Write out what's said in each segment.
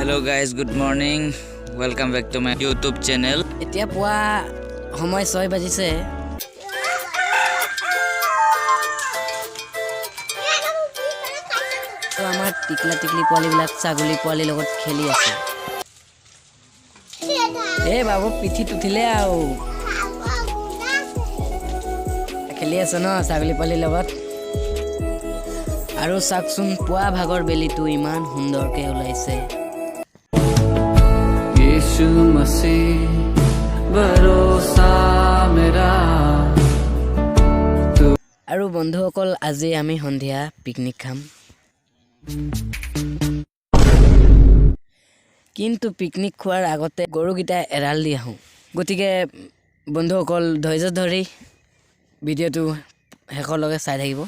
Hello guys, good morning. Welcome back to my YouTube channel. এতিয়া পুৱা সময় 6 বাজিছে। তো আমাৰ টিকলা টিকলি পোৱালিবিলাক ছাগলী পোৱালিৰ লগত খেলি আছে। বাবু পিঠিত উঠিলে আৰু খেলি আছে ন ছাগলী পোৱালিৰ লগত। আৰু চাকচোন পুৱা ভাগৰ বেলিটো ইমান সুন্দৰকৈ ওলাইছে। यीशु मसीह भरोसा मेरा। আৰু বন্ধুসকল আজি আমি সন্ধিয়া পিকনিক খাম। কিন্তু পিকনিক খোৱাৰ আগতে গৰুকেইটা এৰাল দি আহোঁ। গতিকে বন্ধুসকল ধৈৰ্য ধৰি ভিডিঅ'টো শেষলৈকে চাই থাকিব।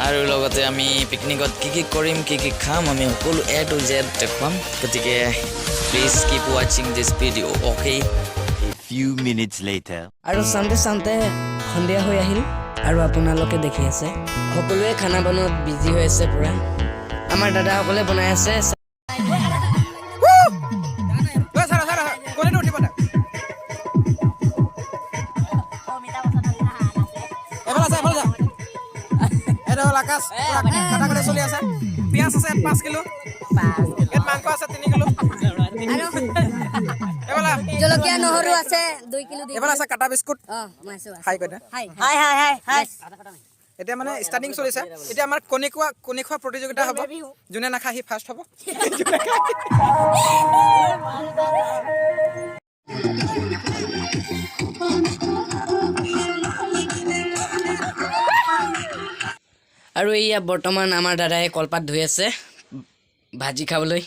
আৰু লগতে আমি পিকনিকত কি কৰিম কি খাম আমি সকলো A to Z দেখুৱাম। গতিকে প্লিজ কিপ ৱাচিং this video' okay. A few minutes later. আৰু চাওঁতে সন্ধিয়া হৈ আহিল আৰু আপোনালোকে দেখি আছে সকলোৱে খানা বনোৱাত বিজি হৈ আছে পুৰা। আমাৰ দাদাসকলে বনাই আছে। আকাশ কাটাকাটি চলি আছে। পিঁয়াজ আছে 5 কিলো, মাংস আছে 3 কিলো, জলকীয়া নহৰু আছে 2 কিলো। এবাৰ আছে কাটা বিস্কুট। হাই কয় হাই এতিয়া মানে ষ্টাৰ্টিং চলিছে। এতিয়া আমাৰ কণী খোৱা প্ৰতিযোগিতা হ'ব। যোনে নাখায় সি ফাৰ্ষ্ট হ'ব। আৰু এয়া বৰ্তমান আমাৰ দাদাই কলপাত ধুই আছে ভাজি খাবলৈ।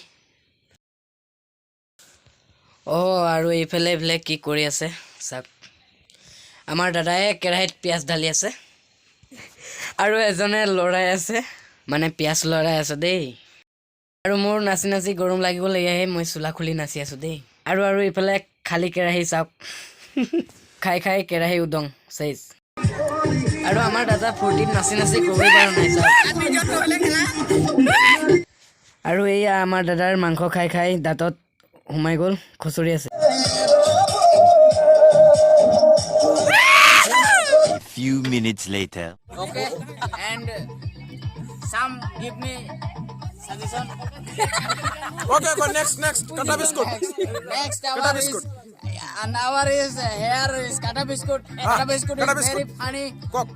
আৰু এইফালে কি কৰি আছে চাওক। আমাৰ দাদাই কেৰাহীত পিঁয়াজ ঢালি আছে আৰু এজনে লৰাই আছে, মানে পিঁয়াজ লৰাই আছে দেই। আৰু মোৰ নাচি গৰম লাগিব লাগিহে মই চোলা খুলি নাচি আছোঁ দেই। আৰু এইফালে খালী কেৰাহী চাওক। খাই কেৰাহী উদং চাইজ। আৰু আমাৰ দাদা ফূৰ্তিত নাচি ক'বই পৰা নাই চাওক। আৰু এয়া আমাৰ দাদাৰ মাংস খাই দাঁতত সোমাই গ'ল, খুচৰি আছে। A few minutes later. Okay, and some give me suggestion. Okay, go next kata biskut. Next hour is an hour is here is kata biscuit. Kata biscuit is very funny. Kok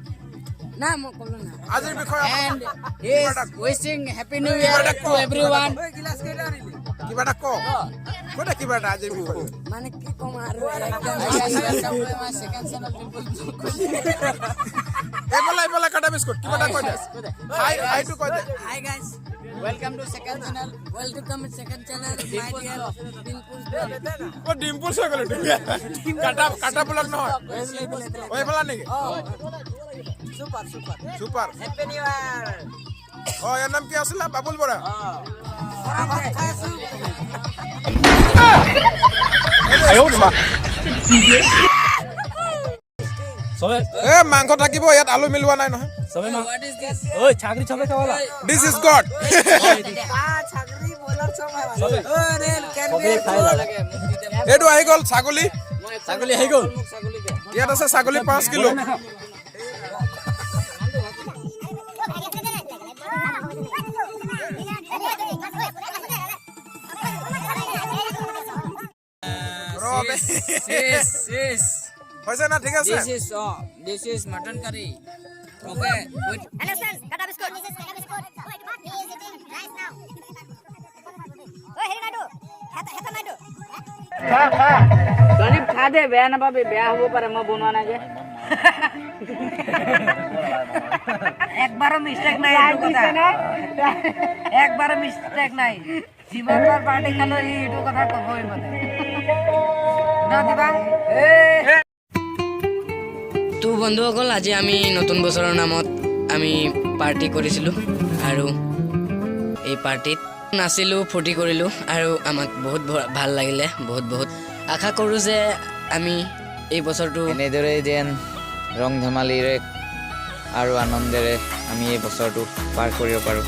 Na mo kolo na. আজিৰ বিষয়ে And he is wishing happy new year to everyone. কিবা এটা কওক। Quota কিবা এটা আজিৰ বিষয়ে মানে কি কম আৰু second channel এইফালে কাটা বিস্কুট কিবা এটা কৈ দে। হাই টু কৈ দে। Hi guys, welcome to second channel. Welcome to second channel. My dear Dimples. Dimpul হৈ গ'ল কাটা ব্লগ নহয়। এইফালে নেকি? Super Happy New Year. ইয়াৰ নাম কি আছিলে? বাবুল বৰা। মাংস থাকিব ইয়াত, আলু মিলোৱা নাই নহয়। What is this? This is god. এইটো আহি গ'ল ছাগলী আহি গ'ল। ইয়াত আছে ছাগলী 5 কিলো। Yes. হৈছে না? ঠিক আছে। This is mutton curry. Okay. Wait. Understand? Kata biscuit. This is kata biscuit. He is eating rice now. Heri Naidu. Heta Naidu. Sonip खा दे बेया ना पाबे बेया होबो पारे म बनवा ना जे একবারও মিস্টেক নাই এইটো কথা একবারও মিস্টেক নাই জীবনবার পার্টি খালো এইটো কথা কবই মানে না দিবা তো বন্ধুসকল আজি আমি নতুন বছৰৰ নামত আমি পাৰ্টি কৰিছিলোঁ আৰু এই পাৰ্টিত নাচিলোঁ, ফূৰ্তি কৰিলোঁ আৰু আমাক বহুত ভাল লাগিলে। বহুত আশা কৰোঁ যে আমি এই বছৰটো এনেদৰে যেন ৰং ধেমালিৰে আৰু আনন্দেৰে আমি এই বছৰটো পাৰ কৰিব পাৰোঁ।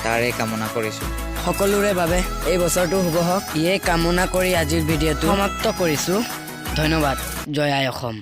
তাৰে কামনা কৰিছোঁ। সকলোৰে বাবে এই বছৰটো শুভ হওক, ইয়ে কামনা কৰি আজিৰ ভিডিঅ'টো সমাপ্ত কৰিছোঁ। ধন্যবাদ। জয় আই অসম।